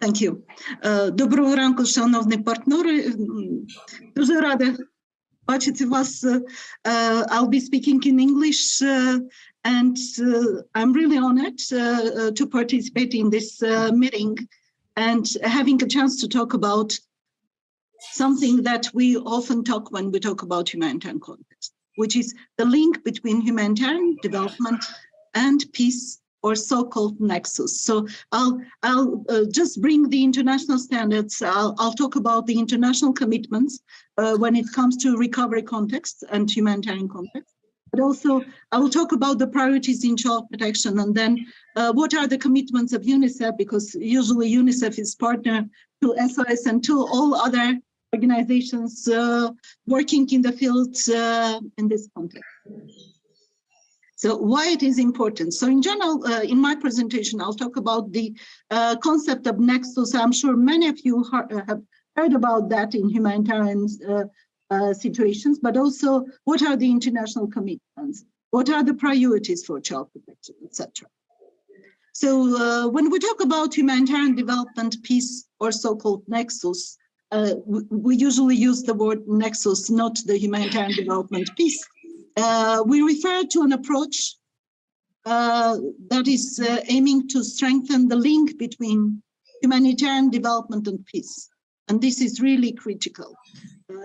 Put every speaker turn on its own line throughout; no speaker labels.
Thank you. Доброго ранку, шановні партнери. Дуже рада бачити вас. I'll be speaking in English, and I'm really honored to participate in this meeting and having a chance to talk about something that we often talk when we talk about humanitarian context, which is the link between humanitarian development and peace, or so-called nexus. So I'll just bring the international standards. I'll talk about the international commitments when it comes to recovery context and humanitarian context. But also I will talk about the priorities in child protection, and then what are the commitments of UNICEF, because usually UNICEF is partner to SOS and to all other organizations working in the field in this context. So why it is important. So in general, in my presentation, I'll talk about the concept of nexus. I'm sure many of you have heard about that in humanitarian situations, but also what are the international commitments? What are the priorities for child protection, etc. So when we talk about humanitarian development, peace, or so-called nexus, we usually use the word nexus, not the humanitarian development peace. We refer to an approach that is aiming to strengthen the link between humanitarian development and peace. And this is really critical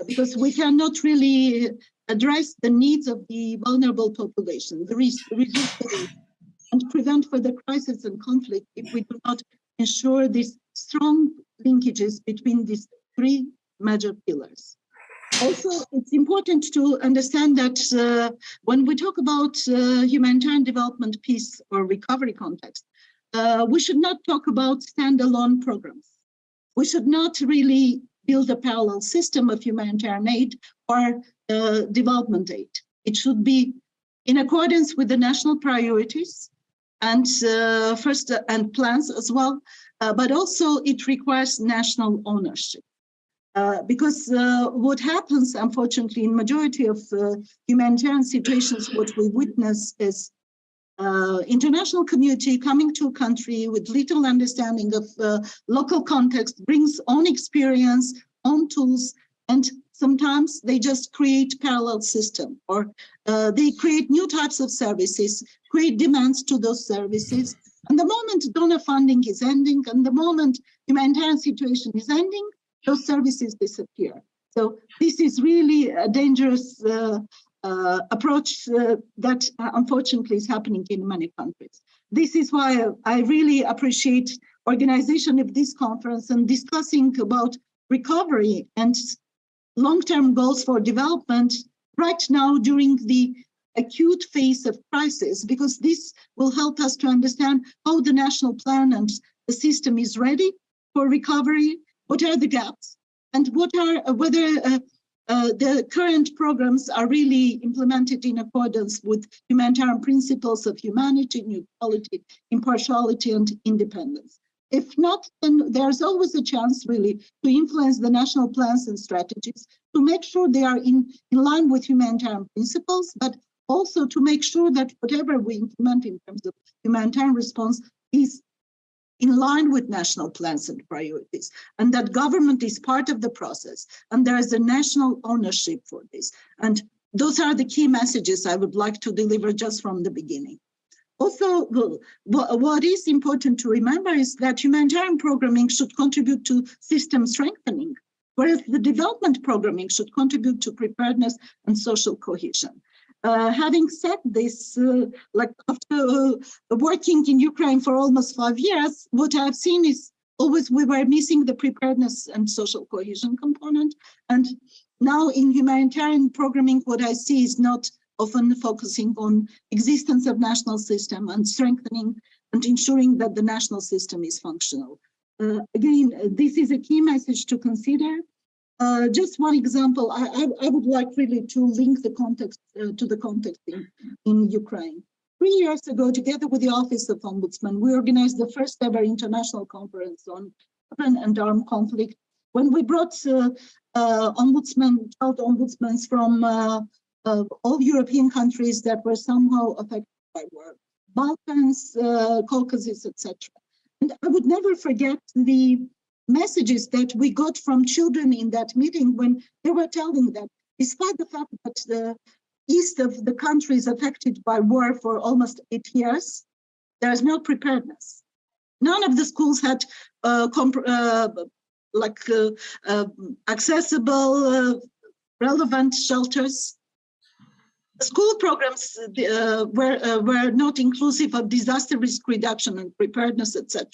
because we cannot really address the needs of the vulnerable population, the resistance, and prevent further crisis and conflict if we do not ensure these strong linkages between these three major pillars. Also, it's important to understand that when we talk about humanitarian development, peace, or recovery context, we should not talk about standalone programs. We should not really build a parallel system of humanitarian aid or development aid. It should be in accordance with the national priorities and and plans as well, but also it requires national ownership. Because what happens, unfortunately, in majority of humanitarian situations, what we witness is international community coming to a country with little understanding of local context, brings own experience, own tools, and sometimes they just create parallel system, or they create new types of services, create demands to those services. And the moment donor funding is ending, and the moment humanitarian situation is ending, those services disappear. So this is really a dangerous approach that unfortunately is happening in many countries. This is why I really appreciate organization of this conference and discussing about recovery and long-term goals for development right now during the acute phase of crisis, because this will help us to understand how the national plan and the system is ready for recovery. What are the gaps, and whether the current programs are really implemented in accordance with humanitarian principles of humanity, neutrality, impartiality, and independence. If not, then there's always a chance really to influence the national plans and strategies to make sure they are in line with humanitarian principles, but also to make sure that whatever we implement in terms of humanitarian response is in line with national plans and priorities, and that government is part of the process, and there is a national ownership for this. And those are the key messages I would like to deliver just from the beginning. Also, what is important to remember is that humanitarian programming should contribute to system strengthening, whereas the development programming should contribute to preparedness and social cohesion. Having said this, like after working in Ukraine for almost 5 years, what I've seen is always we were missing the preparedness and social cohesion component. And now in humanitarian programming, what I see is not often focusing on existence of national system and strengthening and ensuring that the national system is functional. Again, this is a key message to consider. Just one example, I would like really to link the context to the context in Ukraine. 3 years ago, together with the Office of Ombudsman, we organized the first ever international conference on open and armed conflict, when we brought child ombudsmen from all European countries that were somehow affected by war, Balkans, Caucasus, etc. And I would never forget the messages that we got from children in that meeting when they were telling that despite the fact that the east of the country is affected by war for almost 8 years, there is no preparedness. None of the schools had accessible, relevant shelters. School programs were not inclusive of disaster risk reduction and preparedness, etc.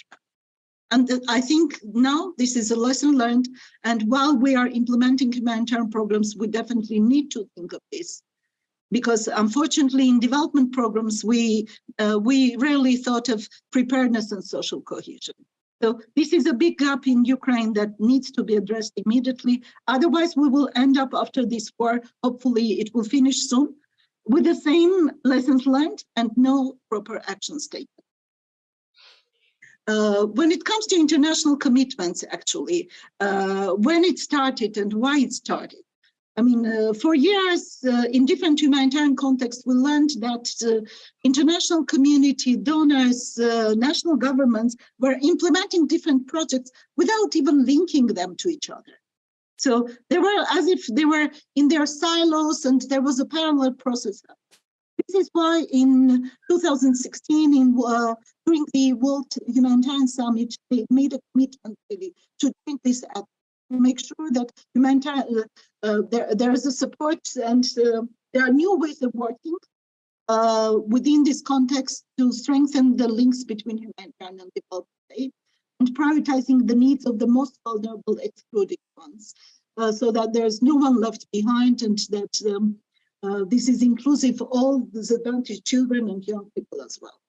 And I think now this is a lesson learned. And while we are implementing humanitarian programs, we definitely need to think of this. Because unfortunately, in development programs, we rarely thought of preparedness and social cohesion. So this is a big gap in Ukraine that needs to be addressed immediately. Otherwise, we will end up after this war, hopefully it will finish soon, with the same lessons learned and no proper actions taken. When it comes to international commitments, actually, when it started and why it started, I mean, for years, in different humanitarian contexts, we learned that international community, donors, national governments were implementing different projects without even linking them to each other. So they were as if they were in their silos and there was a parallel process. This is why in 2016, during the World Humanitarian Summit, they made a commitment really to change this up, to make sure that humanitarian, there is a support and there are new ways of working within this context to strengthen the links between humanitarian and development aid, and prioritizing the needs of the most vulnerable, excluded ones, so that there's no one left behind, and that this is inclusive for all disadvantaged children and young people as well.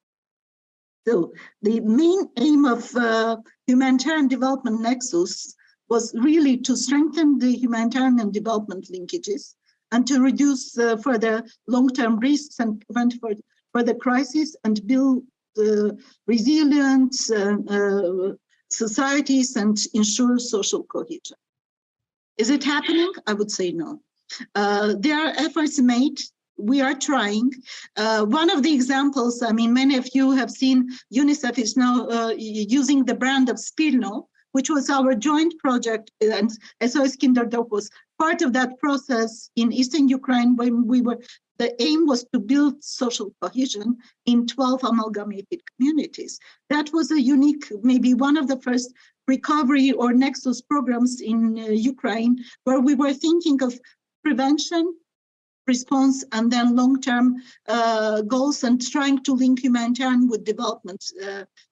So the main aim of humanitarian development nexus was really to strengthen the humanitarian and development linkages and to reduce further long-term risks and prevent further crises and build resilient societies and ensure social cohesion. Is it happening? I would say no. There are efforts made. We are trying. One of the examples, I mean, many of you have seen UNICEF is now using the brand of Spilno, which was our joint project, and SOS Kinderdorf was part of that process in Eastern Ukraine when the aim was to build social cohesion in 12 amalgamated communities. That was a unique, maybe one of the first recovery or nexus programs in Ukraine, where we were thinking of prevention, response, and then long-term goals, and trying to link humanitarian with development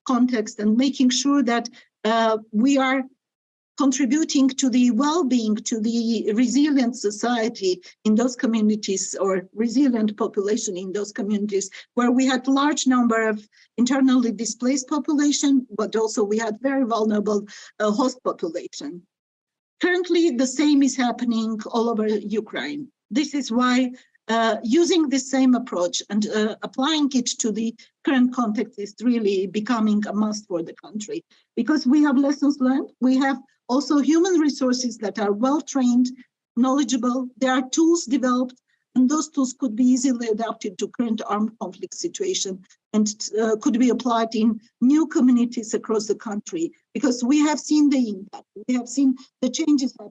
context, and making sure that we are contributing to the well-being, to the resilient society in those communities, or resilient population in those communities, where we had large number of internally displaced population, but also we had very vulnerable host population. Currently, the same is happening all over Ukraine. This is why using the same approach and applying it to the current context is really becoming a must for the country, because we have lessons learned. We have also human resources that are well-trained, knowledgeable. There are tools developed, and those tools could be easily adapted to current armed conflict situation and could be applied in new communities across the country, because we have seen the impact. We have seen the changes in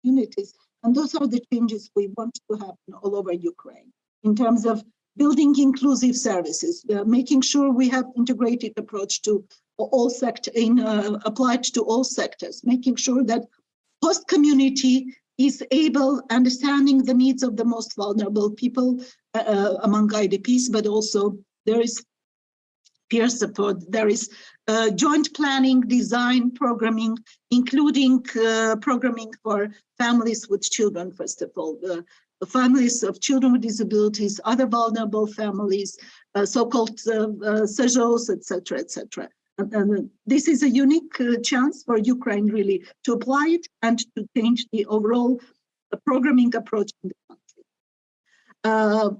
communities. And those are the changes we want to happen all over Ukraine in terms of building inclusive services, making sure we have integrated approach to all applied to all sectors, making sure that host community is able, understanding the needs of the most vulnerable people among IDPs, but also there is peer support, there is joint planning, design, programming, including programming for families with children, first of all, families of children with disabilities, other vulnerable families, so-called SEJOs, etc., etc. And this is a unique chance for Ukraine really to apply it and to change the overall programming approach in the country.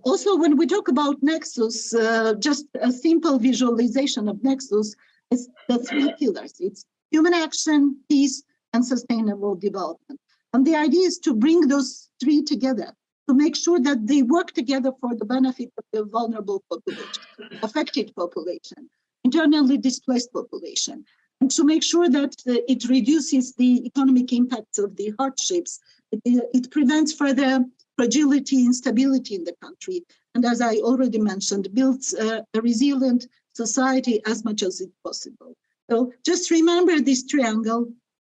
Also, when we talk about Nexus, just a simple visualization of Nexus is the three pillars. It's human action, peace, and sustainable development. And the idea is to bring those three together, to make sure that they work together for the benefit of the vulnerable population, affected population. internally displaced population, and to make sure that it reduces the economic impacts of the hardships. It prevents further fragility, instability in the country, and as I already mentioned, builds a resilient society as much as it's possible. So just remember this triangle.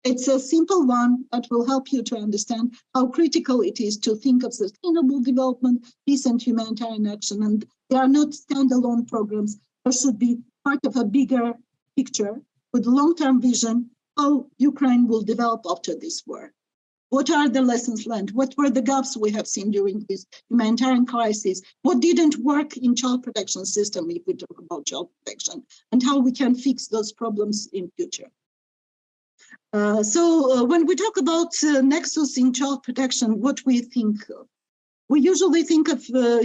It's a simple one that will help you to understand how critical it is to think of sustainable development, peace, and humanitarian action. And they are not standalone programs, but should be part of a bigger picture with long-term vision, how Ukraine will develop after this war. What are the lessons learned? What were the gaps we have seen during this humanitarian crisis? What didn't work in child protection system, if we talk about child protection, and how we can fix those problems in future? So when we talk about nexus in child protection, what we think of? We usually think of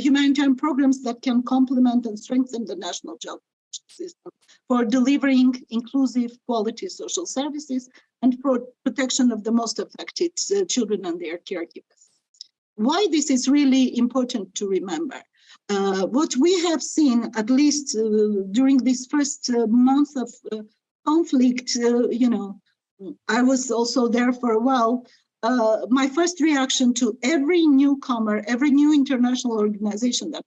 humanitarian programs that can complement and strengthen the national child protection system for delivering inclusive, quality social services and for protection of the most affected children and their caregivers. Why this is really important to remember? What we have seen, at least during this first month of conflict, I was also there for a while. My first reaction to every newcomer, every new international organization that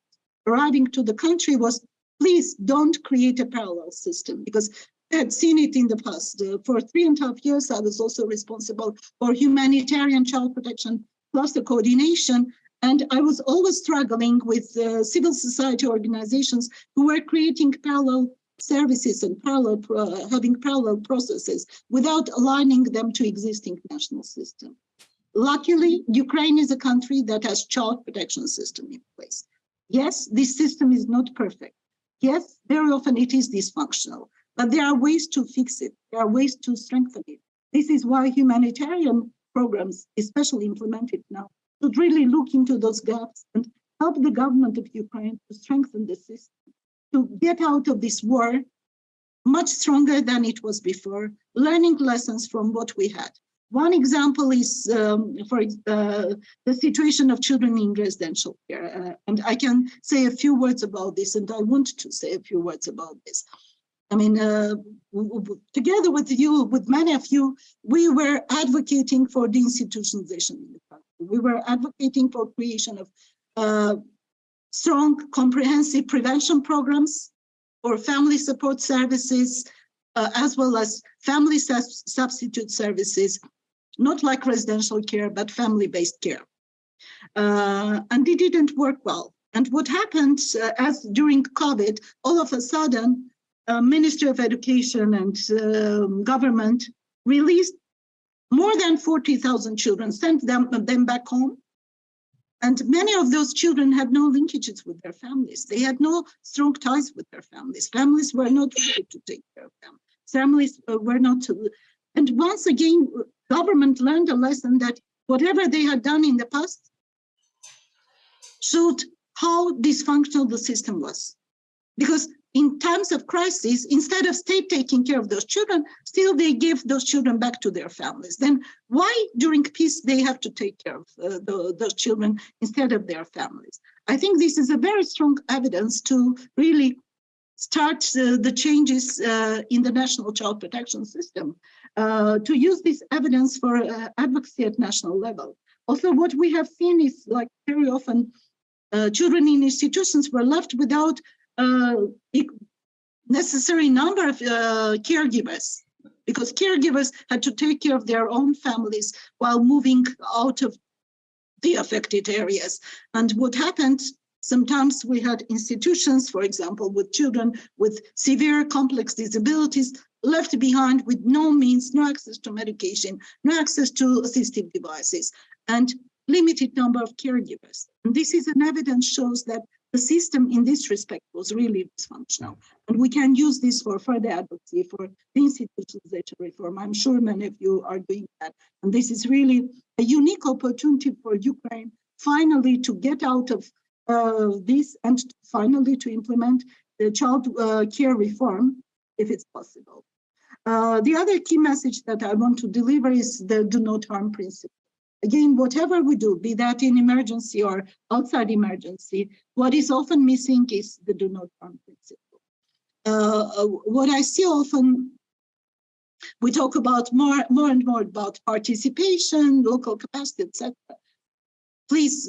arriving to the country was, please don't create a parallel system, because I had seen it in the past. For 3.5 years, I was also responsible for humanitarian child protection cluster coordination, and I was always struggling with civil society organizations who were creating parallel services and having parallel processes without aligning them to existing national system. Luckily, Ukraine is a country that has child protection system in place. Yes, this system is not perfect. Yes, very often it is dysfunctional, but there are ways to fix it. There are ways to strengthen it. This is why humanitarian programs, especially implemented now, should really look into those gaps and help the government of Ukraine to strengthen the system, to get out of this war much stronger than it was before, learning lessons from what we had. One example is the situation of children in residential care. And I can say a few words about this, and I want to say a few words about this. I mean, together with you, with many of you, we were advocating for the institutionalization in the country. We were advocating for creation of strong, comprehensive prevention programs for family support services, as well as family substitute services, not like residential care, but family-based care. And it didn't work well. And what happened as during COVID, all of a sudden, Ministry of Education and government released more than 40,000 children, sent them back home. And many of those children had no linkages with their families. They had no strong ties with their families. Families were not ready to take care of them. Families were not. And once again, government learned a lesson that whatever they had done in the past showed how dysfunctional the system was. Because in times of crisis, instead of state taking care of those children, still they give those children back to their families. Then why during peace they have to take care of those children instead of their families? I think this is a very strong evidence to really start the changes in the national child protection system, to use this evidence for advocacy at national level. Also, what we have seen is, like, very often children in institutions were left without necessary number of caregivers, because caregivers had to take care of their own families while moving out of the affected areas. And what happened, sometimes we had institutions, for example, with children with severe complex disabilities left behind with no means, no access to medication, no access to assistive devices, and limited number of caregivers. And this is an evidence shows that the system in this respect was really dysfunctional. And we can use this for further advocacy for the institutionalization reform. I'm sure many of you are doing that. And this is really a unique opportunity for Ukraine finally to get out of this and finally to implement the child care reform, if it's possible. The other key message that I want to deliver is the do not harm principle. Again, whatever we do, be that in emergency or outside emergency, what is often missing is the do not harm principle. what I see often, we talk about more and more about participation, local capacity, etc. Please,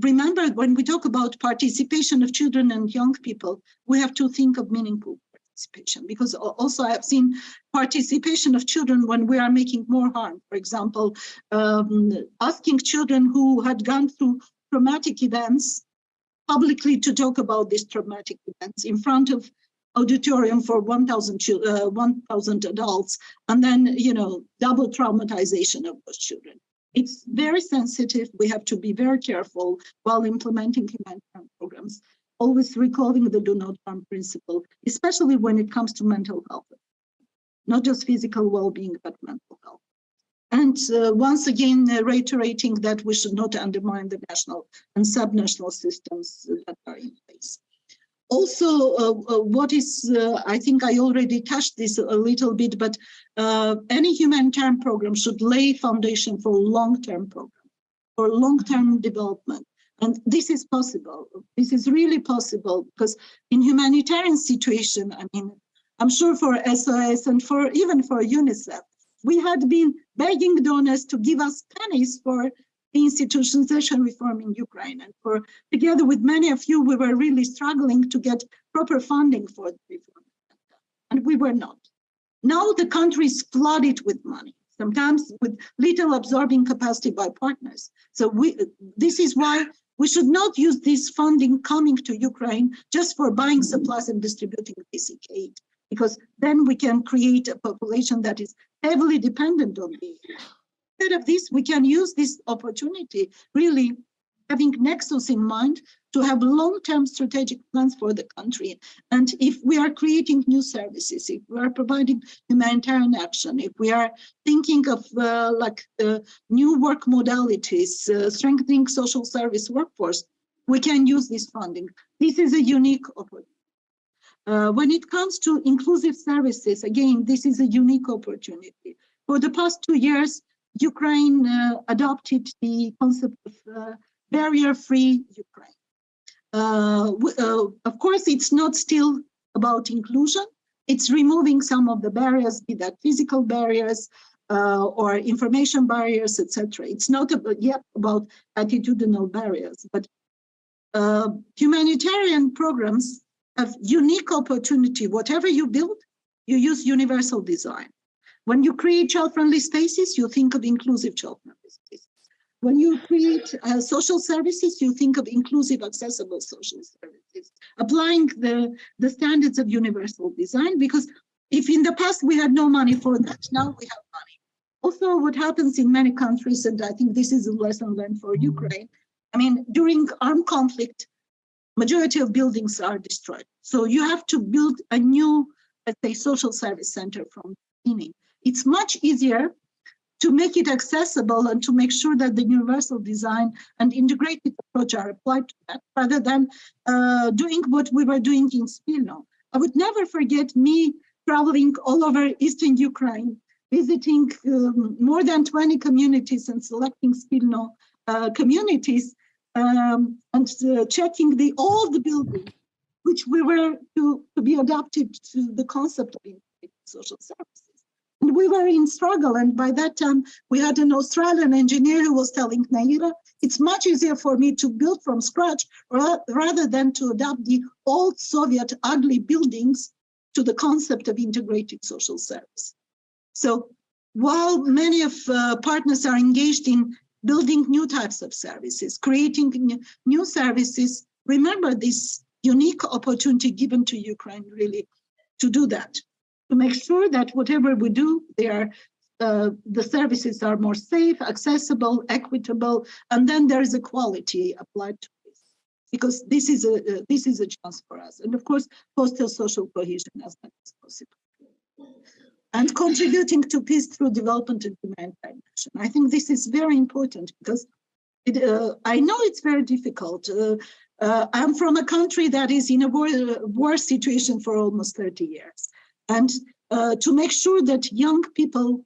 remember, when we talk about participation of children and young people, we have to think of meaningful participation, because also I have seen participation of children when we are making more harm. For example, asking children who had gone through traumatic events publicly to talk about these traumatic events in front of auditorium for 1,000 adults, and then, double traumatization of those children. It's very sensitive. We have to be very careful while implementing humanitarian programs, always recalling the do not harm principle, especially when it comes to mental health, not just physical well-being, but mental health. And once again, reiterating that we should not undermine the national and subnational systems that are in place. Also, what is, I think I already touched this a little bit, but any humanitarian program should lay foundation for long-term program, for long-term development. And this is possible. This is really possible, because in humanitarian situation, I mean, I'm sure for SOS and even for UNICEF, we had been begging donors to give us pennies for the institutionalization reform in Ukraine. And together with many of you, we were really struggling to get proper funding for the reform. And we were not. Now the country is flooded with money, sometimes with little absorbing capacity by partners. So this is why we should not use this funding coming to Ukraine just for buying supplies and distributing basic aid, because then we can create a population that is heavily dependent on the aid. Instead of this, we can use this opportunity, really having nexus in mind, to have long-term strategic plans for the country. And if we are creating new services, if we are providing humanitarian action, if we are thinking of new work modalities, strengthening social service workforce, we can use this funding. This is a unique opportunity. When it comes to inclusive services, again, this is a unique opportunity. For the past 2 years, Ukraine adopted the concept of barrier-free Ukraine. Of course, it's not still about inclusion. It's removing some of the barriers, be that physical barriers or information barriers, etc. It's not yet about attitudinal barriers, but humanitarian programs have unique opportunity. Whatever you build, you use universal design. When you create child-friendly spaces, you think of inclusive child-friendly spaces. When you create social services, you think of inclusive, accessible social services, applying the standards of universal design, because if in the past we had no money for that, now we have money. Also, what happens in many countries, and I think this is a lesson learned for Ukraine, I mean, during armed conflict, majority of buildings are destroyed. So you have to build a new, let's say, social service center from the beginning. It's much easier to make it accessible and to make sure that the universal design and integrated approach are applied to that, rather than doing what we were doing in Spilno. I would never forget me traveling all over Eastern Ukraine, visiting more than 20 communities and selecting Spilno communities and checking the old buildings, which we were to be adapted to the concept of integrated social services. And we were in struggle, and by that time, we had an Australian engineer who was telling NAІRA, it's much easier for me to build from scratch rather than to adapt the old Soviet ugly buildings to the concept of integrated social service. So while many of partners are engaged in building new types of services, creating new services, remember this unique opportunity given to Ukraine really to do that, to make sure that whatever we do, the services are more safe, accessible, equitable, and then there is a quality applied to this, because this is a chance for us. And of course, foster social cohesion as much as possible. And contributing to peace through development and humanitarian action. I think this is very important because I know it's very difficult. I'm from a country that is in a war situation for almost 30 years. And to make sure that young people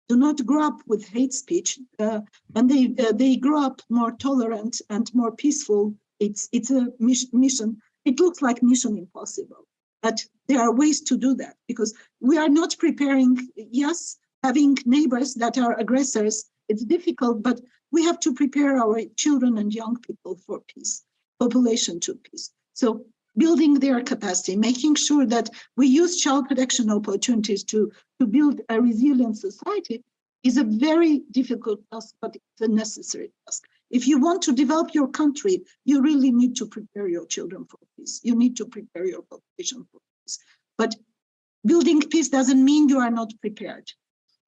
do not grow up with hate speech and they grow up more tolerant and more peaceful, it's a mission it looks like mission impossible. But there are ways to do that, because we are not preparing, yes, having neighbors that are aggressors, it's difficult, but we have to prepare our children and young people for peace, population to peace. So building their capacity, making sure that we use child protection opportunities to build a resilient society is a very difficult task, but it's a necessary task. If you want to develop your country, you really need to prepare your children for peace. You need to prepare your population for peace. But building peace doesn't mean you are not prepared.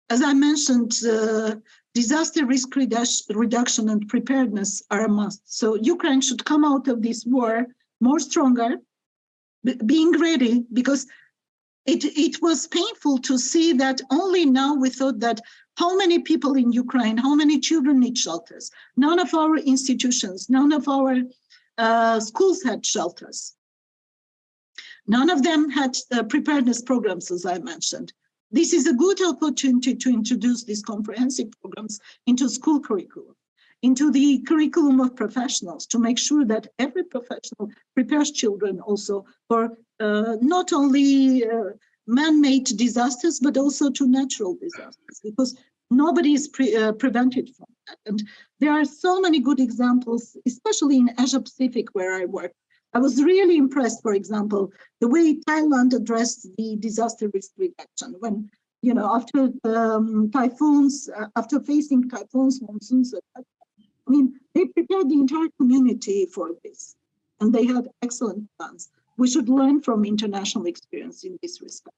As I mentioned, disaster risk reduction and preparedness are a must. So Ukraine should come out of this war more stronger, being ready, because it was painful to see that only now we thought that how many people in Ukraine, how many children need shelters? None of our institutions, none of our schools had shelters. None of them had preparedness programs, as I mentioned. This is a good opportunity to introduce these comprehensive programs into school curriculum, into the curriculum of professionals, to make sure that every professional prepares children also for not only man-made disasters, but also to natural disasters, because nobody is prevented from that. And there are so many good examples, especially in Asia Pacific where I work. I was really impressed, for example, the way Thailand addressed the disaster risk reduction when, after typhoons, after facing typhoons, monsoons, they prepared the entire community for this, and they had excellent plans. We should learn from international experience in this respect.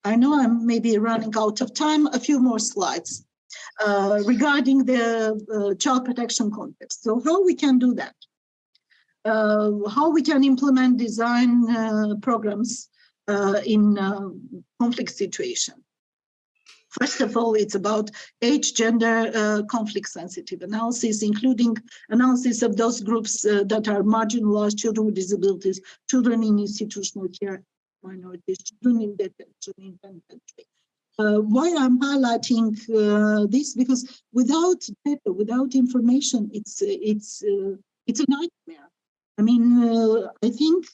I know I'm maybe running out of time. A few more slides regarding the child protection context. So how we can do that? How we can implement design programs in conflict situation. First of all, it's about age, gender, conflict-sensitive analysis, including analysis of those groups that are marginalized, children with disabilities, children in institutional care, minorities, children in detention, in penitentiary. Why I'm highlighting this? Because without data, without information, it's a nightmare. I think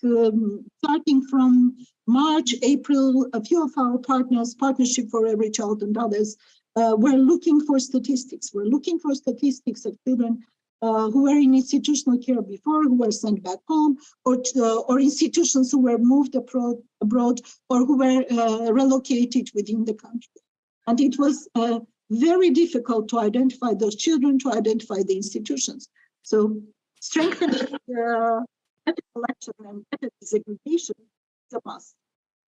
starting from March, April, a few of our partners, Partnership for Every Child and others, were looking for statistics. We're looking for statistics of children who were in institutional care before, who were sent back home, or institutions who were moved abroad, or who were relocated within the country. And it was very difficult to identify those children, to identify the institutions. So strengthening data collection and data disaggregation is a must.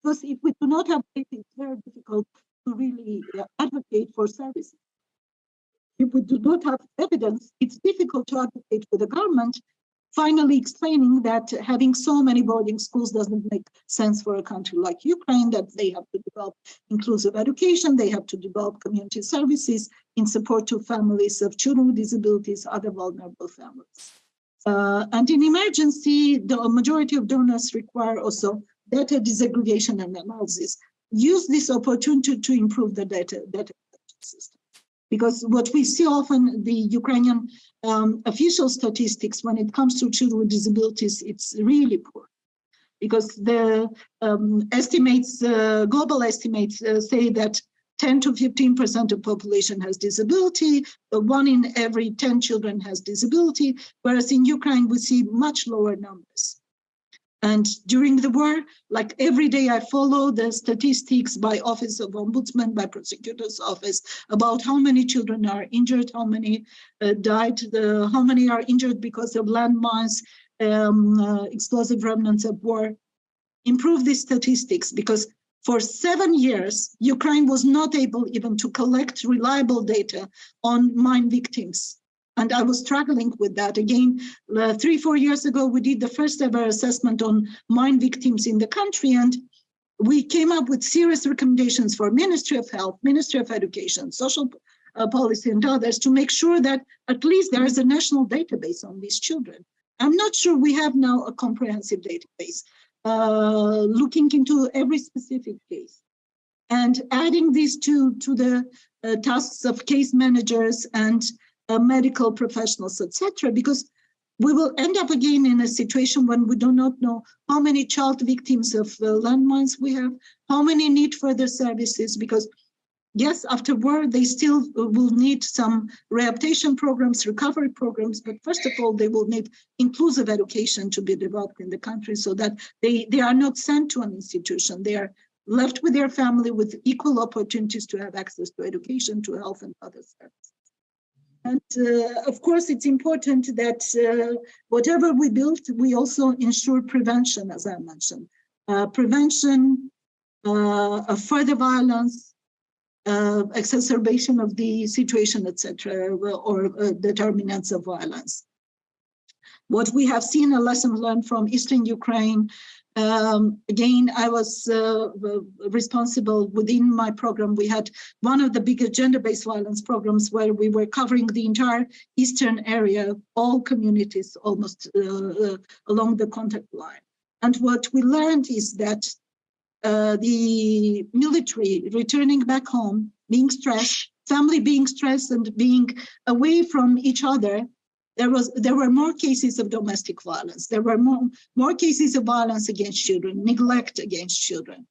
Because if we do not have data, it's very difficult to really advocate for services. If we do not have evidence, it's difficult to advocate for the government, finally explaining that having so many boarding schools doesn't make sense for a country like Ukraine, that they have to develop inclusive education, they have to develop community services in support to families of children with disabilities, other vulnerable families. And in emergency, the majority of donors require also data disaggregation and analysis. Use this opportunity to improve the data system. Because what we see often, the Ukrainian official statistics when it comes to children with disabilities, it's really poor. Because the estimates, global estimates say that 10 to 15% of population has disability, 1 in every 10 children has disability, whereas in Ukraine we see much lower numbers. And during the war, like every day I follow the statistics by Office of Ombudsman, by Prosecutor's Office, about how many children are injured, how many died, how many are injured because of landmines, explosive remnants of war. Improve these statistics, because for 7 years, Ukraine was not able even to collect reliable data on mine victims. And I was struggling with that. Again, 3-4 years ago, we did the first ever assessment on mine victims in the country, and we came up with serious recommendations for Ministry of Health, Ministry of Education, Social Policy, and others to make sure that at least there is a national database on these children. I'm not sure we have now a comprehensive database looking into every specific case. And adding these to the tasks of case managers and medical professionals, etc., because we will end up again in a situation when we do not know how many child victims of landmines we have, how many need further services, because yes, after war, they still will need some rehabilitation programs, recovery programs, but first of all, they will need inclusive education to be developed in the country so that they are not sent to an institution. They are left with their family with equal opportunities to have access to education, to health, and other services. And of course, it's important that whatever we build, we also ensure prevention, as I mentioned. Prevention of further violence, exacerbation of the situation, etc., or determinants of violence. What we have seen, a lesson learned from Eastern Ukraine. Again, I was responsible within my program. We had one of the biggest gender-based violence programs where we were covering the entire Eastern area, all communities almost along the contact line. And what we learned is that the military returning back home, being stressed, family being stressed and being away from each other, there were more cases of domestic violence. There were more cases of violence against children, neglect against children.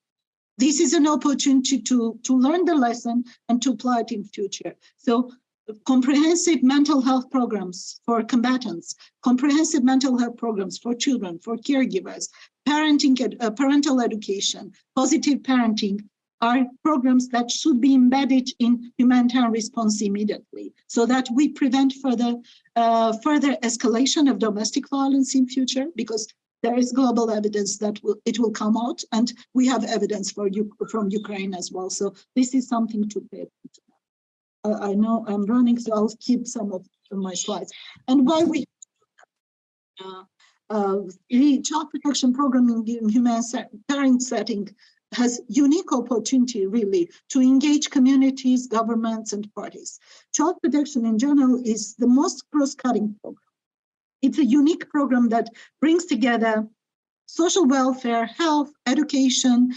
This is an opportunity to learn the lesson and to apply it in future. So comprehensive mental health programs for combatants, comprehensive mental health programs for children, for caregivers, parenting, parental education, positive parenting are programs that should be embedded in humanitarian response immediately so that we prevent further escalation of domestic violence in future, because there is global evidence that it will come out, and we have evidence from Ukraine as well. So this is something to pay attention to. I know I'm running, so I'll keep some of my slides. And why we the child protection program in humanitarian setting has unique opportunity really to engage communities, governments, and parties. Child protection in general is the most cross-cutting program. It's a unique program that brings together social welfare, health, education,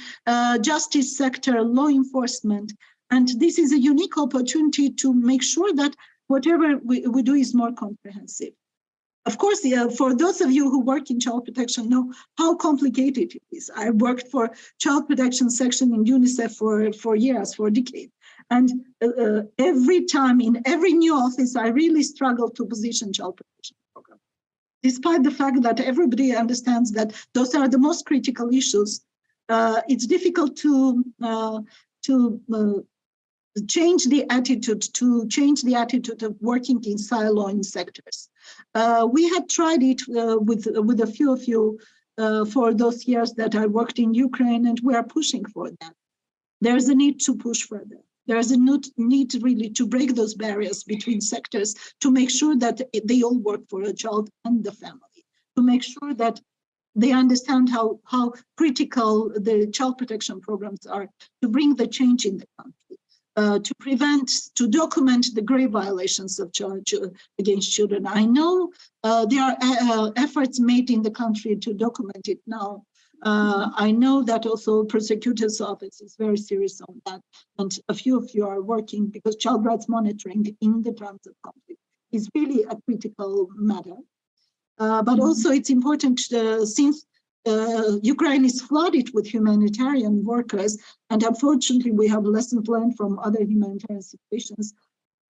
justice sector, law enforcement. And this is a unique opportunity to make sure that whatever we do is more comprehensive. Of course, for those of you who work in child protection know how complicated it is. I worked for child protection section in UNICEF for years, for decades. And every time in every new office, I really struggle to position child protection program. Despite the fact that everybody understands that those are the most critical issues, it's difficult to change the attitude of working in siloing sectors. We had tried it with a few of you for those years that I worked in Ukraine, and we are pushing for that. There's a need to push further. There's a need really to break those barriers between sectors to make sure that they all work for a child and the family, to make sure that they understand how critical the child protection programs are to bring the change in the country. To prevent, to document the grave violations of against children. I know there are efforts made in the country to document it now. I know that also prosecutor's office is very serious on that, and a few of you are working, because child rights monitoring in the times of conflict is really a critical matter. But also it's important since Ukraine is flooded with humanitarian workers, and unfortunately we have lessons learned from other humanitarian situations.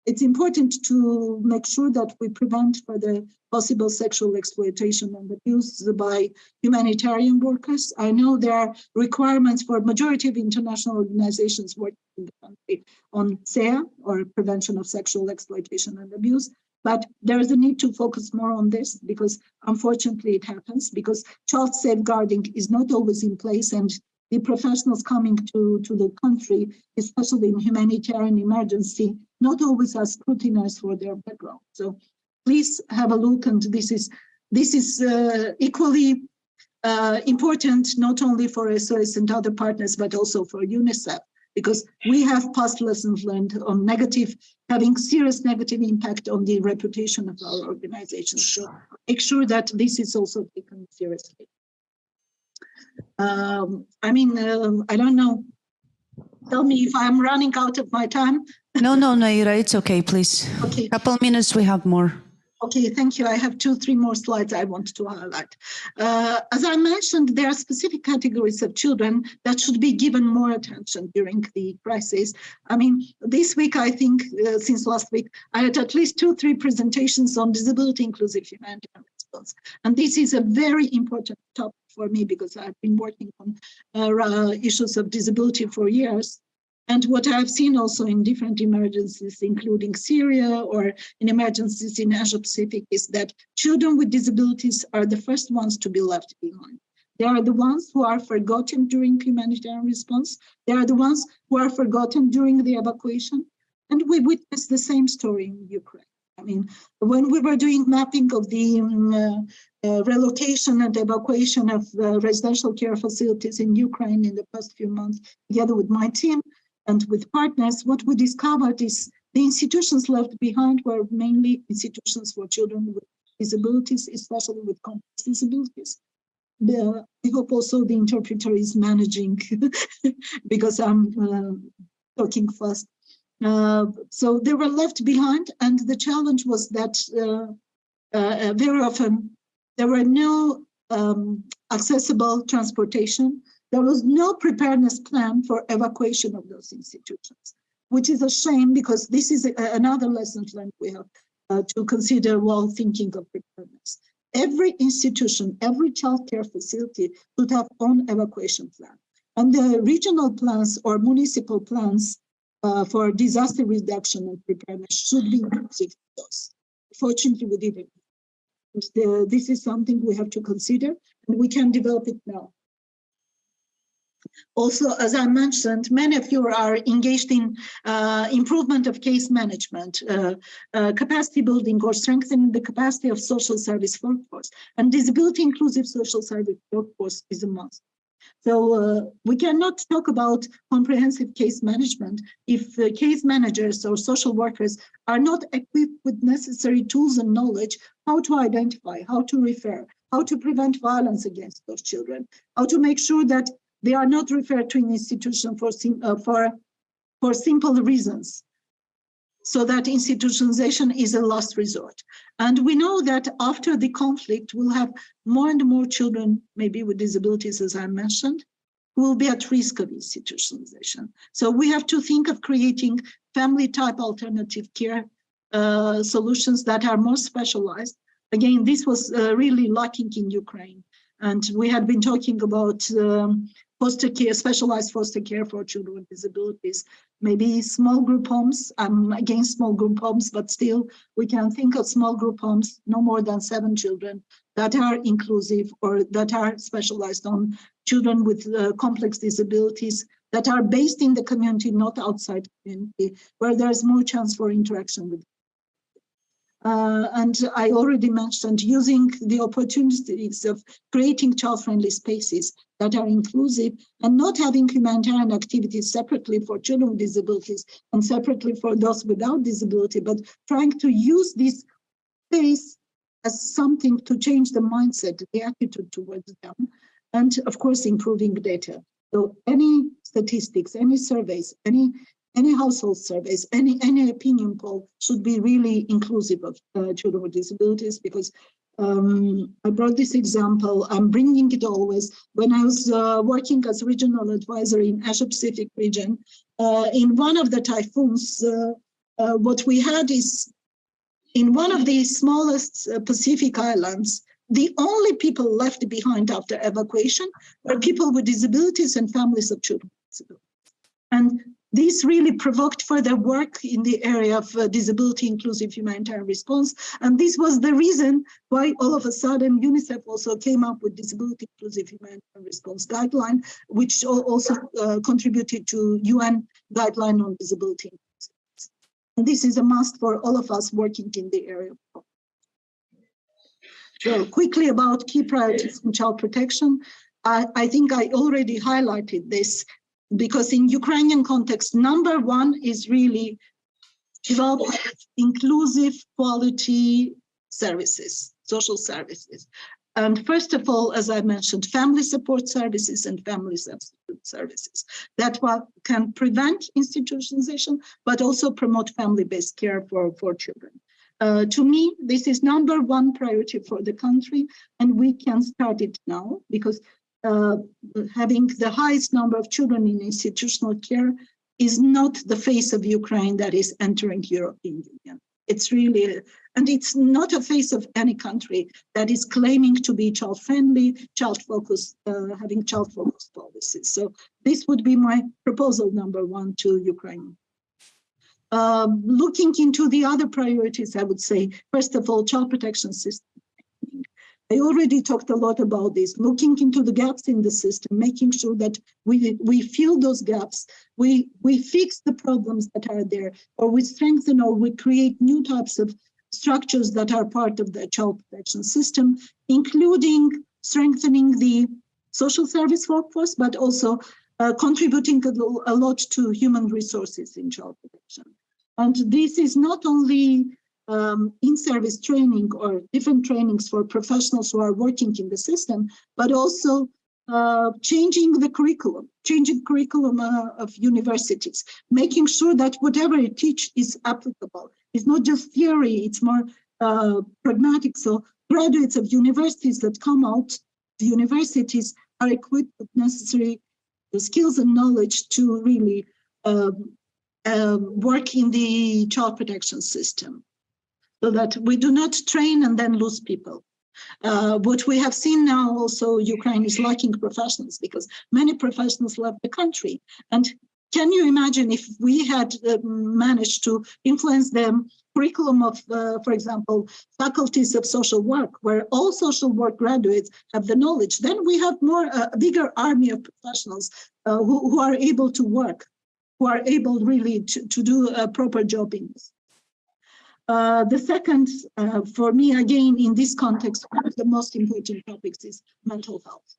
It's important to make sure that we prevent further possible sexual exploitation and abuse by humanitarian workers. I know there are requirements for a majority of international organizations working in the country on SEA, or prevention of sexual exploitation and abuse. But there is a need to focus more on this, because unfortunately it happens, because child safeguarding is not always in place, and the professionals coming to the country, especially in humanitarian emergency, not always are scrutinized for their background. So please have a look, and this is equally important, not only for SOS and other partners, but also for UNICEF, because we have past lessons learned on having serious negative impact on the reputation of our organization. So make sure that this is also taken seriously. I don't know. Tell me if I'm running out of my time.
No, NАІРА, it's okay, please.
Okay.
Couple minutes, we have more.
Okay, thank you. I have 2-3 more slides I want to highlight. As I mentioned, there are specific categories of children that should be given more attention during the crisis. I mean, this week, I think, since last week, I had at least 2-3 presentations on disability inclusive humanitarian response. And this is a very important topic for me because I've been working on issues of disability for years. And what I've seen also in different emergencies, including Syria or in emergencies in Asia Pacific, is that children with disabilities are the first ones to be left behind. They are the ones who are forgotten during humanitarian response. They are the ones who are forgotten during the evacuation. And we witnessed the same story in Ukraine. I mean, when we were doing mapping of the relocation and evacuation of residential care facilities in Ukraine in the past few months, together with my team, and with partners, what we discovered is the institutions left behind were mainly institutions for children with disabilities, especially with complex disabilities. I hope also the interpreter is managing because I'm talking fast. So they were left behind, and the challenge was that very often there were no accessible transportation. There was no preparedness plan for evacuation of those institutions, which is a shame because this is another lesson learned we have to consider while thinking of preparedness. Every institution, every childcare facility should have own evacuation plan. And the regional plans or municipal plans for disaster reduction and preparedness should be inclusive of those. Fortunately, we didn't. This is something we have to consider, and we can develop it now. Also, as I mentioned, many of you are engaged in improvement of case management, capacity building or strengthening the capacity of social service workforce. And disability inclusive social service workforce is a must. So we cannot talk about comprehensive case management if case managers or social workers are not equipped with necessary tools and knowledge how to identify, how to refer, how to prevent violence against those children, how to make sure that they are not referred to an institution for simple reasons, so that institutionalization is a last resort. And we know that after the conflict, we'll have more and more children, maybe with disabilities, as I mentioned, who will be at risk of institutionalization. So we have to think of creating family-type alternative care solutions that are more specialized. Again, this was really lacking in Ukraine. And we had been talking about foster care, specialized foster care for children with disabilities, maybe small group homes. I'm against small group homes, but still we can think of small group homes, no more than 7 children, that are inclusive or that are specialized on children with complex disabilities, that are based in the community, not outside the community, where there's more chance for interaction with. And I already mentioned using the opportunities of creating child-friendly spaces that are inclusive and not having humanitarian activities separately for children with disabilities and separately for those without disability, but trying to use this space as something to change the mindset, the attitude towards them, and of course, improving data. So any statistics, any surveys, any household surveys, any opinion poll should be really inclusive of children with disabilities, because I brought this example, I'm bringing it always. When I was working as regional advisor in Asia Pacific region, in one of the typhoons, what we had is in one of the smallest Pacific islands, the only people left behind after evacuation were people with disabilities and families of children with disabilities. And this really provoked further work in the area of disability inclusive humanitarian response. And this was the reason why all of a sudden UNICEF also came up with disability inclusive humanitarian response guideline, which also contributed to UN guideline on disability inclusive. And this is a must for all of us working in the area. So quickly about key priorities in child protection. I think I already highlighted this, because in Ukrainian context, number one is really develop inclusive quality services, social services. And first of all, as I mentioned, family support services and family substitute services that can prevent institutionalization, but also promote family-based care for children. To me, this is #1 priority for the country, and we can start it now, because having the highest number of children in institutional care is not the face of Ukraine that is entering European Union. It's really, and it's not a face of any country that is claiming to be child-friendly, child-focused, having child-focused policies. So this would be my proposal #1 to Ukraine. Looking into the other priorities, I would say, first of all, child protection system. I already talked a lot about this, looking into the gaps in the system, making sure that we fill those gaps, we fix the problems that are there, or we strengthen or we create new types of structures that are part of the child protection system, including strengthening the social service workforce, but also contributing a lot to human resources in child protection. And this is not only in-service training or different trainings for professionals who are working in the system, but also changing the curriculum, of universities, making sure that whatever it teach is applicable. It's not just theory, it's more pragmatic. So graduates of universities that come out, the universities are equipped with necessary skills and knowledge to really work in the child protection system, so that we do not train and then lose people. What we have seen now also, Ukraine is lacking professionals because many professionals left the country. And can you imagine if we had managed to influence the curriculum of, for example, faculties of social work, where all social work graduates have the knowledge, then we have a bigger army of professionals who are able to work, who are able really to do a proper job in this. The second, for me, again, in this context, one of the most important topics is mental health.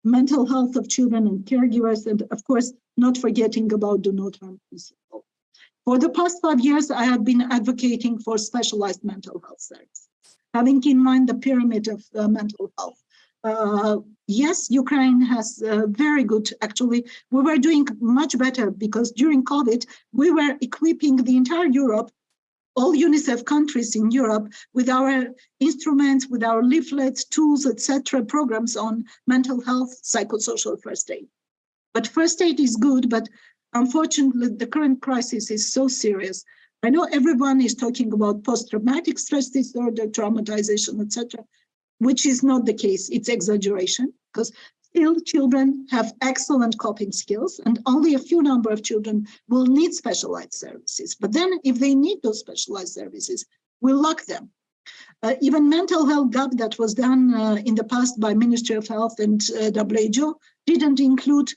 Mental health of children and caregivers, and of course, not forgetting about do not harm principle. For the past 5 years, I have been advocating for specialized mental health services, having in mind the pyramid of mental health. Yes, Ukraine has very good, actually, we were doing much better because during COVID, we were equipping the entire Europe, all UNICEF countries in Europe, with our instruments, with our leaflets, tools, etc., programs on mental health, psychosocial first aid. But first aid is good, but unfortunately, the current crisis is so serious. I know everyone is talking about post-traumatic stress disorder, traumatization, etc., which is not the case. It's exaggeration, because still children have excellent coping skills, and only a few number of children will need specialized services. But then if they need those specialized services, we'll lack them. Even mental health gap that was done in the past by Ministry of Health and WHO didn't include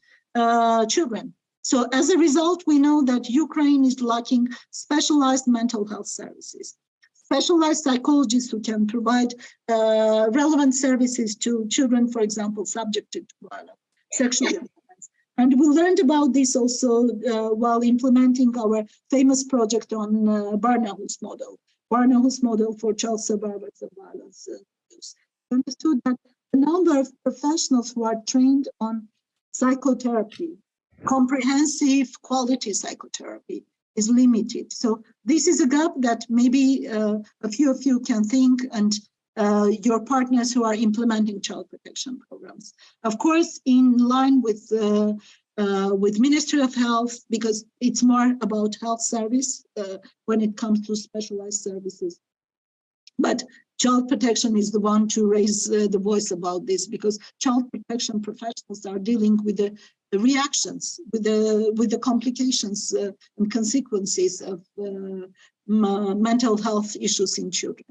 children. So as a result, we know that Ukraine is lacking specialized mental health services, specialized psychologists who can provide relevant services to children, for example, subjected to violence, sexual violence. And we learned about this also while implementing our famous project on Barnahus model for child survivors of violence. We understood that the number of professionals who are trained on psychotherapy, comprehensive quality psychotherapy, is limited. So this is a gap that maybe a few of you can think, and your partners who are implementing child protection programs. Of course, in line with Ministry of Health, because it's more about health service when it comes to specialized services. But child protection is the one to raise the voice about this, because child protection professionals are dealing with the reactions, with the complications and consequences of mental health issues in children.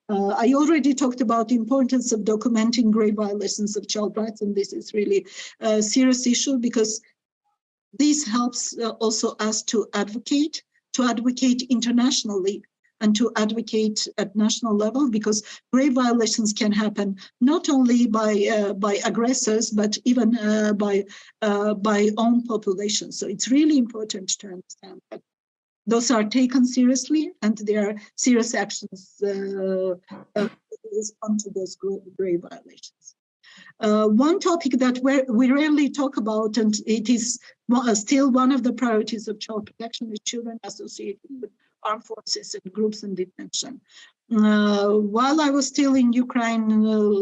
I already talked about the importance of documenting grave violations of child rights, and this is really a serious issue because this helps also us to advocate internationally and to advocate at national level, because grave violations can happen not only by aggressors, but even by own population. So it's really important to understand that those are taken seriously, and there are serious actions respond to those grave violations. One topic that we rarely talk about, and it is still one of the priorities of child protection, is children associated with armed forces and groups in detention. While I was still in Ukraine,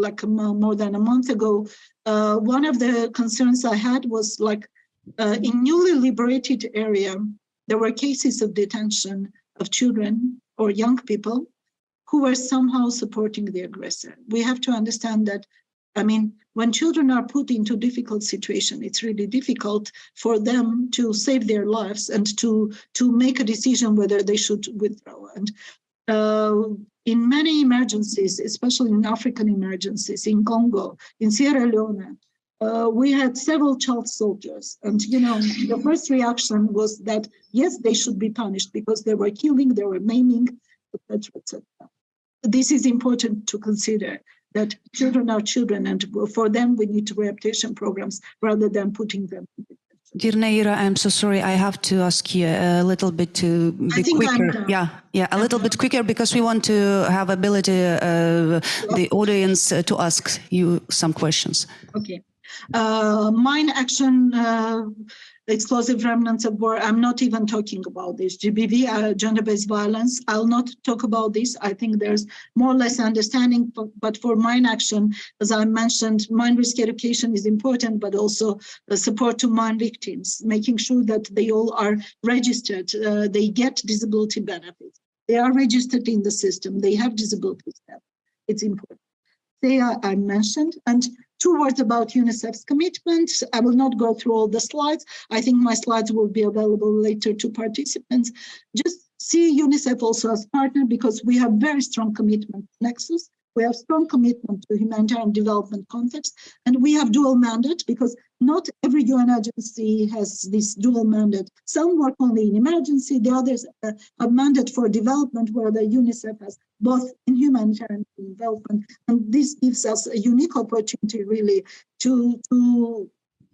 like more than a month ago, one of the concerns I had was like in newly liberated area, there were cases of detention of children or young people who were somehow supporting the aggressor. We have to understand that, I mean, when children are put into difficult situation, it's really difficult for them to save their lives and to make a decision whether they should withdraw. And in many emergencies, especially in African emergencies, in Congo, in Sierra Leone, we had several child soldiers. And, you know, the first reaction was that, yes, they should be punished because they were killing, they were maiming, etc., etc. This is important to consider, that children are children, and for them we need rehabilitation programs rather than putting them in detention.
Dear Naira, I'm so sorry. I have to ask you a little bit to be quicker. Yeah, a little bit quicker because we want to have ability, the audience, to ask you some questions.
Okay. Mine action, explosive remnants of war, I'm not even talking about this. GBV, gender-based violence, I'll not talk about this. I think there's more or less understanding, but for mine action, as I mentioned, mine risk education is important, but also the support to mine victims, making sure that they all are registered, they get disability benefits. They are registered in the system, they have disability status. It's important. They are, I mentioned, and 2 words about UNICEF's commitment. I will not go through all the slides. I think my slides will be available later to participants. Just see UNICEF also as partner because we have very strong commitment to Nexus. We have strong commitment to humanitarian development context, and we have dual mandate because not every UN agency has this dual mandate. Some work only in emergency, the others have mandate for development, where the UNICEF has both in humanitarian development. And this gives us a unique opportunity really to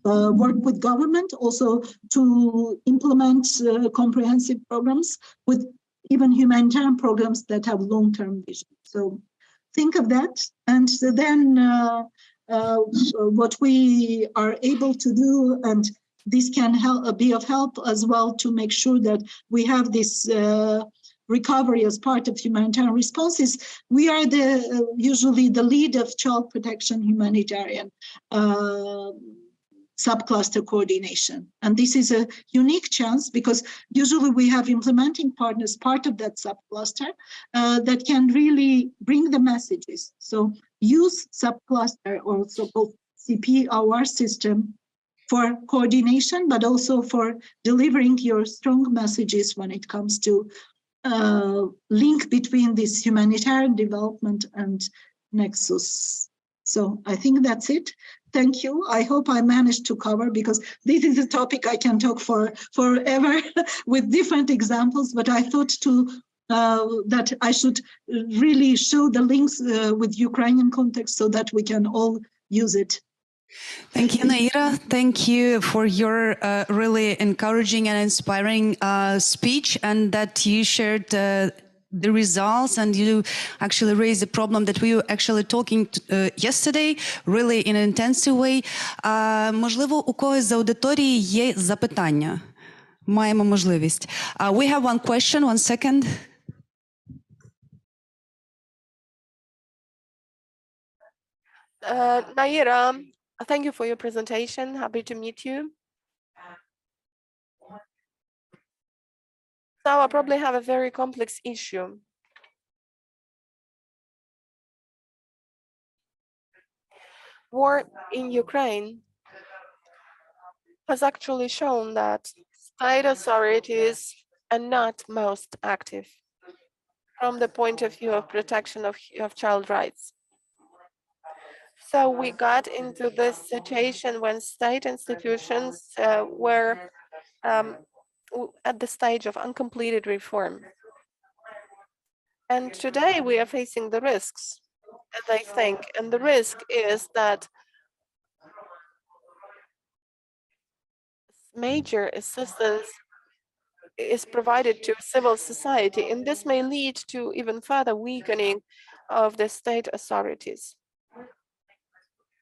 work with government, also to implement comprehensive programs with even humanitarian programs that have long-term vision. So think of that, and then what we are able to do, and this can be of help as well to make sure that we have this recovery as part of humanitarian responses. We are usually the lead of child protection humanitarian subcluster coordination. And this is a unique chance because usually we have implementing partners, part of that subcluster, that can really bring the messages. So use subcluster or so-called CPOR system for coordination, but also for delivering your strong messages when it comes to link between this humanitarian development and Nexus. So I think that's it. Thank you. I hope I managed to cover, because this is a topic I can talk forever with different examples, but I thought that I should really show the links with Ukrainian context so that we can all use it.
Thank you, Naira. Thank you for your really encouraging and inspiring speech, and that you shared the results, and you actually raised the problem that we were actually talking yesterday, really in an intensive way. Можливо, у когось з аудиторії є запитання? Маємо можливість. We have one question, 1 second.
Naira, thank you for your presentation. Happy to meet you. Now I probably have a very complex issue. War in Ukraine has actually shown that state authorities are not most active from the point of view of protection of child rights. So we got into this situation when state institutions were at the stage of uncompleted reform. And today we are facing the risks, and I think, and the risk is that major assistance is provided to civil society, and this may lead to even further weakening of the state authorities.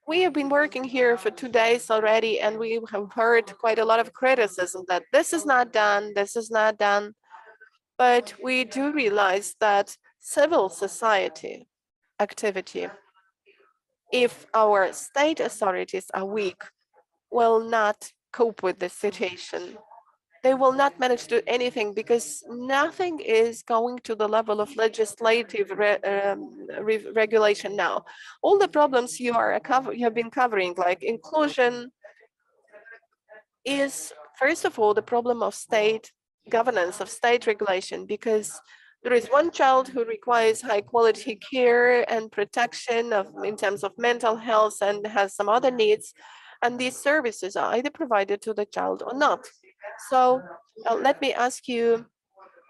We have been working here for 2 days already, and we have heard quite a lot of criticism that this is not done, this is not done. But we do realize that civil society activity, if our state authorities are weak, will not cope with this situation. They will not manage to do anything because nothing is going to the level of legislative regulation now. All the problems you have been covering, like inclusion, is first of all the problem of state governance, of state regulation, because there is one child who requires high quality care and protection in terms of mental health and has some other needs, and these services are either provided to the child or not. So let me ask you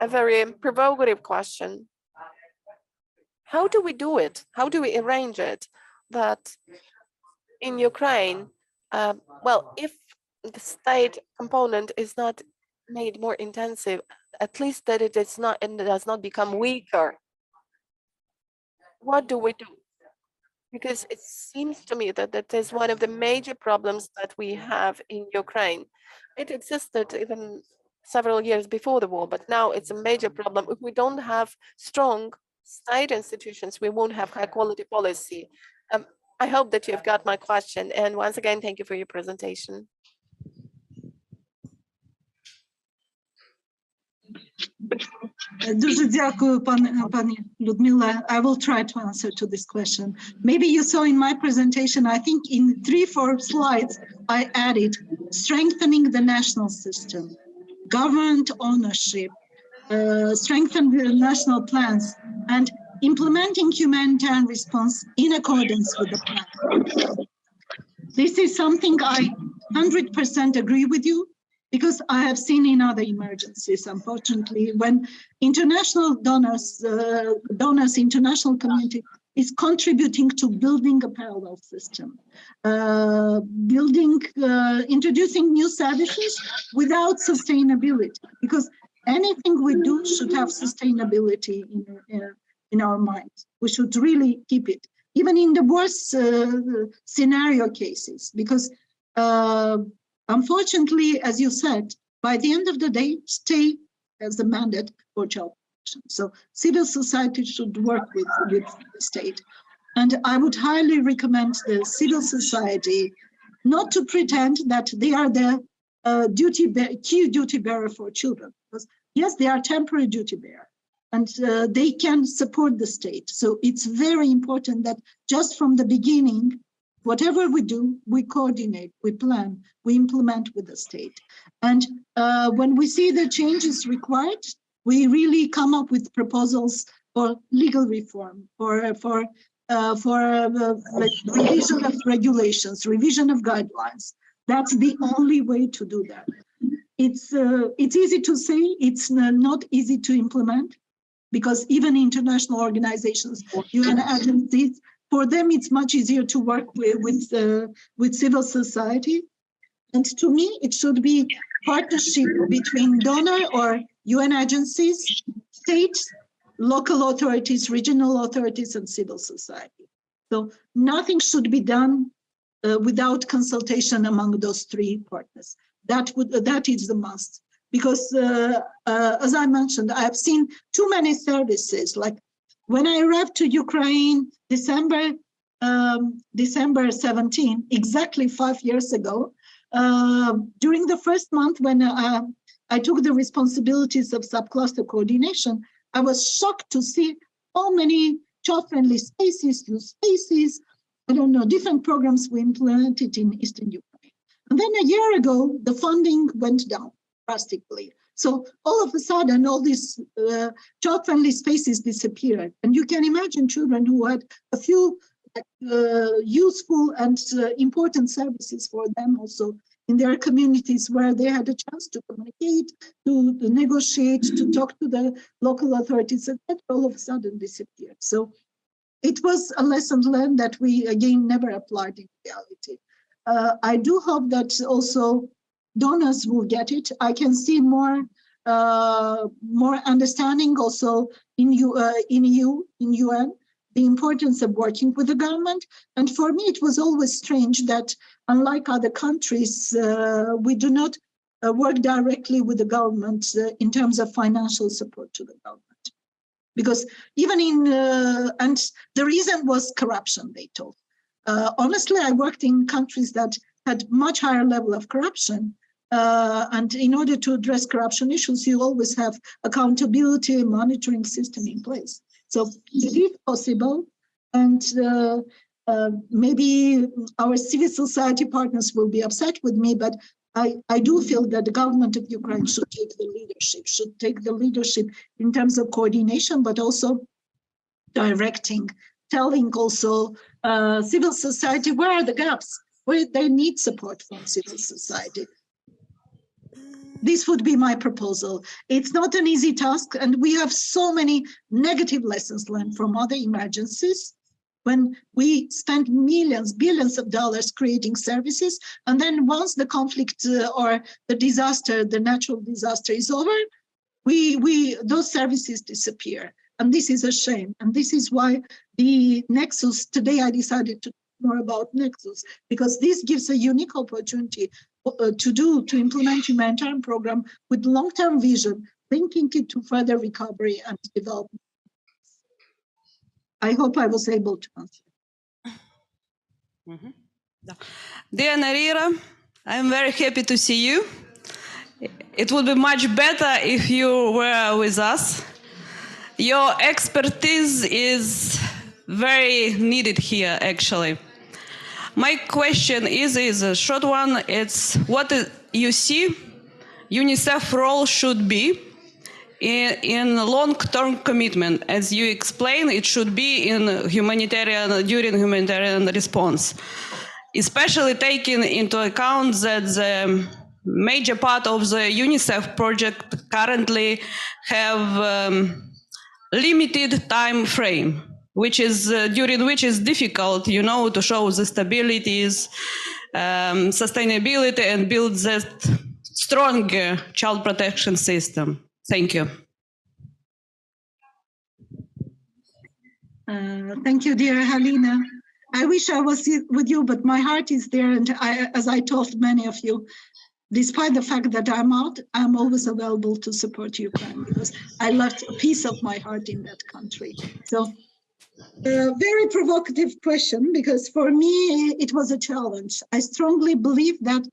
a very provocative question. How do we do it? How do we arrange it that in Ukraine, well, if the state component is not made more intensive, at least that it is not and does not become weaker, what do we do? Because it seems to me that that is one of the major problems that we have in Ukraine. It existed even several years before the war, but now it's a major problem. If we don't have strong state institutions, we won't have high quality policy. I hope that you've got my question. And once again, thank you for your presentation.
Дуже дякую, пані Людмила. I will try to answer to this question. Maybe you saw in my presentation, I think in 3-4 slides, I added strengthening the national system, government ownership, strengthen the national plans, and implementing humanitarian response in accordance with the plan. This is something I 100% agree with you, because I have seen in other emergencies, unfortunately, when international donors, international community is contributing to building a parallel system, introducing new services without sustainability, because anything we do should have sustainability in our minds. We should really keep it, even in the worst scenario cases, because unfortunately, as you said, by the end of the day, state has the mandate for child protection. So civil society should work with the state. And I would highly recommend the civil society not to pretend that they are the key duty bearer for children. Because yes, they are temporary duty bearer, and they can support the state. So it's very important that just from the beginning, whatever we do, we coordinate, we plan, we implement with the state. And when we see the changes required, we really come up with proposals for legal reform, for revision of regulations, revision of guidelines. That's the only way to do that. It's easy to say, it's not easy to implement, because even international organizations, UN agencies, for them, it's much easier to work with civil society. And to me, it should be partnership between donor or UN agencies, states, local authorities, regional authorities, and civil society. So nothing should be done without consultation among those three partners. That is the must. Because as I mentioned, I have seen too many services. Like when I arrived to Ukraine, December 17, exactly 5 years ago, during the first month when I took the responsibilities of subcluster coordination, I was shocked to see how many child-friendly spaces, new spaces, I don't know, different programs we implemented in Eastern Ukraine. And then a year ago, the funding went down drastically. So all of a sudden, all these child-friendly spaces disappeared. And you can imagine children who had a few useful and important services for them also in their communities, where they had a chance to communicate, to negotiate, to talk to the local authorities, and that all of a sudden disappeared. So it was a lesson learned that we, again, never applied in reality. I do hope that also donors will get it. I can see more understanding also in UN, the importance of working with the government. And for me, it was always strange that, unlike other countries, we do not work directly with the government in terms of financial support to the government. because even and the reason was corruption, they told. Honestly, I worked in countries that had much higher level of corruption. And in order to address corruption issues, you always have accountability monitoring system in place. So it is possible, and maybe our civil society partners will be upset with me, but I do feel that the government of Ukraine should take the leadership in terms of coordination, but also directing, telling also civil society where are the gaps, where they need support from civil society. This would be my proposal. It's not an easy task, and we have so many negative lessons learned from other emergencies when we spend millions, billions of dollars creating services, and then once the conflict or the disaster, the natural disaster is over, those services disappear. And this is a shame. And this is why the Nexus, today I decided to talk more about Nexus, because this gives a unique opportunity to implement humanitarian program with long-term vision, linking it to further recovery and development. I hope I was able to answer.
Mm-hmm. Dear NAÍRA, I'm very happy to see you. It would be much better if you were with us. Your expertise is very needed here, actually. My question is a short one. It's what you see UNICEF role should be in long-term commitment. As you explained, it should be during humanitarian response, especially taking into account that the major part of the UNICEF project currently have limited time frame, which is during which is difficult, to show the stabilities, sustainability, and build that stronger child protection system. Thank you.
Thank you, dear Halina. I wish I was with you, but my heart is there. And as I told many of you, despite the fact that I'm out, I'm always available to support Ukraine because I left a piece of my heart in that country. So very provocative question, because for me, it was a challenge. I strongly believe that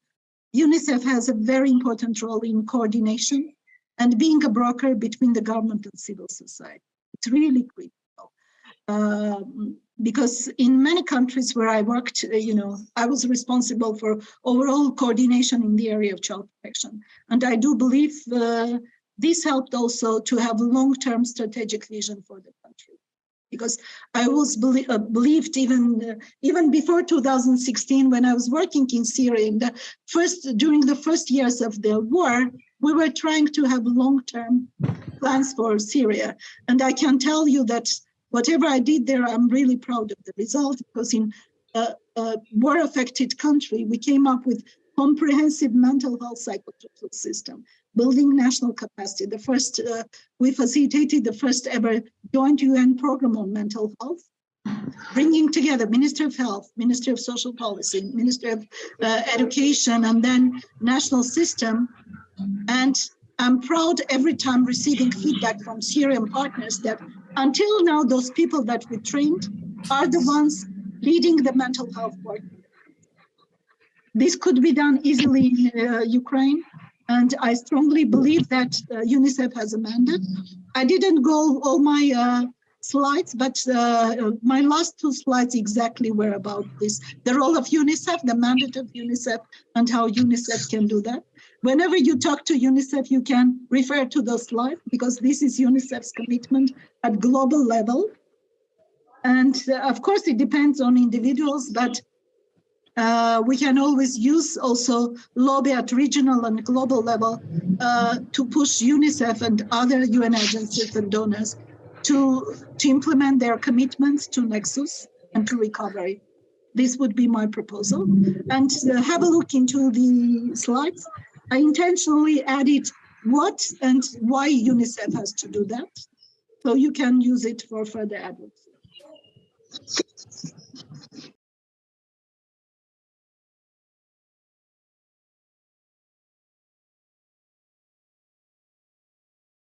UNICEF has a very important role in coordination and being a broker between the government and civil society. It's really critical. Because in many countries where I worked, I was responsible for overall coordination in the area of child protection. And I do believe this helped also to have long-term strategic vision for the country. Because I always believed even before 2016, when I was working in Syria, during the first years of the war, we were trying to have long-term plans for Syria. And I can tell you that whatever I did there, I'm really proud of the result, because in a war-affected country, we came up with comprehensive mental health psychosocial system, building national capacity. We facilitated the first ever joint UN program on mental health, bringing together Ministry of Health, Ministry of Social Policy, Ministry of Education, and then national system. And I'm proud every time receiving feedback from Syrian partners that until now, those people that we trained are the ones leading the mental health work. This could be done easily in Ukraine, and I strongly believe that UNICEF has a mandate. I didn't go all my slides, but my last two slides exactly were about this. The role of UNICEF, the mandate of UNICEF, and how UNICEF can do that. Whenever you talk to UNICEF, you can refer to those slides, because this is UNICEF's commitment at global level. And of course, it depends on individuals, but we can always use also lobby at regional and global level to push UNICEF and other UN agencies and donors to implement their commitments to Nexus and to recovery. This would be my proposal. And have a look into the slides. I intentionally added what and why UNICEF has to do that, so you can use it for further advocacy.